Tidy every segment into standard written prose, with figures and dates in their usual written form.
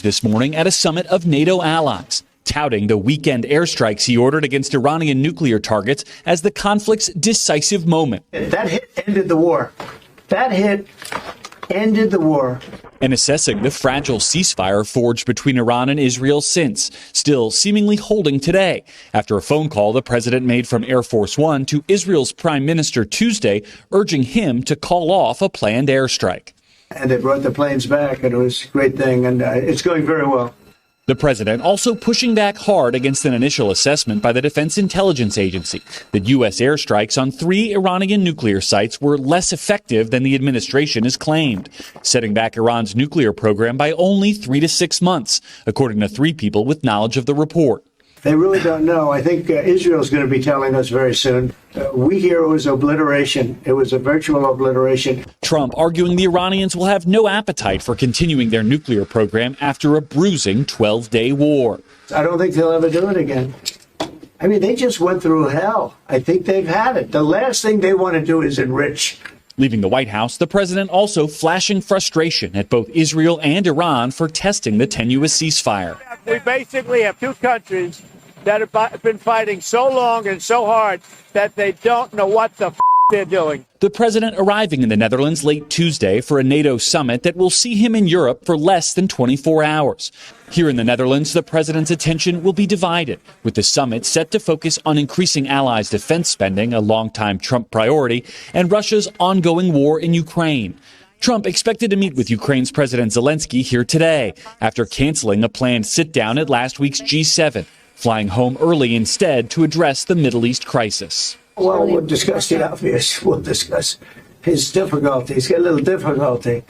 this morning at a summit of NATO allies, touting the weekend airstrikes he ordered against Iranian nuclear targets as the conflict's decisive moment. That hit ended the war. That hit ended the war. And assessing the fragile ceasefire forged between Iran and Israel since, still seemingly holding today, after a phone call the president made from Air Force One to Israel's prime minister Tuesday, urging him to call off a planned airstrike. And they brought the planes back, and it was a great thing, and it's going very well. The president also pushing back hard against an initial assessment by the Defense Intelligence Agency that U.S. airstrikes on 3 Iranian nuclear sites were less effective than the administration has claimed, setting back Iran's nuclear program by only 3 to 6 months, according to 3 people with knowledge of the report. They really don't know. I think Israel's going to be telling us very soon. We hear it was obliteration. It was a virtual obliteration. Trump arguing the Iranians will have no appetite for continuing their nuclear program after a bruising 12-day war. I don't think they'll ever do it again. I mean, they just went through hell. I think they've had it. The last thing they want to do is enrich. Leaving the White House, the president also flashing frustration at both Israel and Iran for testing the tenuous ceasefire. We basically have 2 countries that have been fighting so long and so hard that they don't know what the they're doing. The president arriving in the Netherlands late Tuesday for a NATO summit that will see him in Europe for less than 24 hours. Here in the Netherlands, the president's attention will be divided, with the summit set to focus on increasing allies' defense spending, a longtime Trump priority, and Russia's ongoing war in Ukraine. Trump expected to meet with Ukraine's President Zelensky here today, after canceling a planned sit-down at last week's G7, flying home early instead to address the Middle East crisis. Well, we'll discuss the obvious. We'll discuss his difficulties. He's got a little difficulty.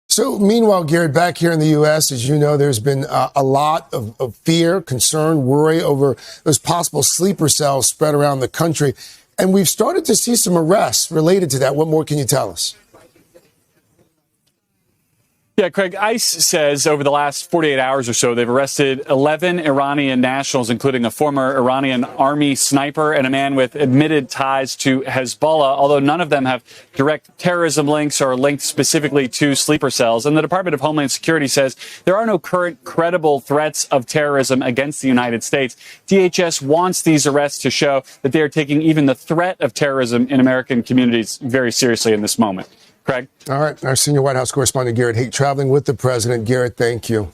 So, meanwhile, Garrett, back here in the U.S., as you know, there's been a lot of fear, concern, worry over those possible sleeper cells spread around the country. And we've started to see some arrests related to that. What more can you tell us? Yeah, Craig, ICE says over the last 48 hours or so, they've arrested 11 Iranian nationals, including a former Iranian army sniper and a man with admitted ties to Hezbollah, although none of them have direct terrorism links or linked specifically to sleeper cells. And the Department of Homeland Security says there are no current credible threats of terrorism against the United States. DHS wants these arrests to show that they are taking even the threat of terrorism in American communities very seriously in this moment. Craig? All right. Our senior White House correspondent, Garrett Haight, traveling with the president. Garrett, thank you.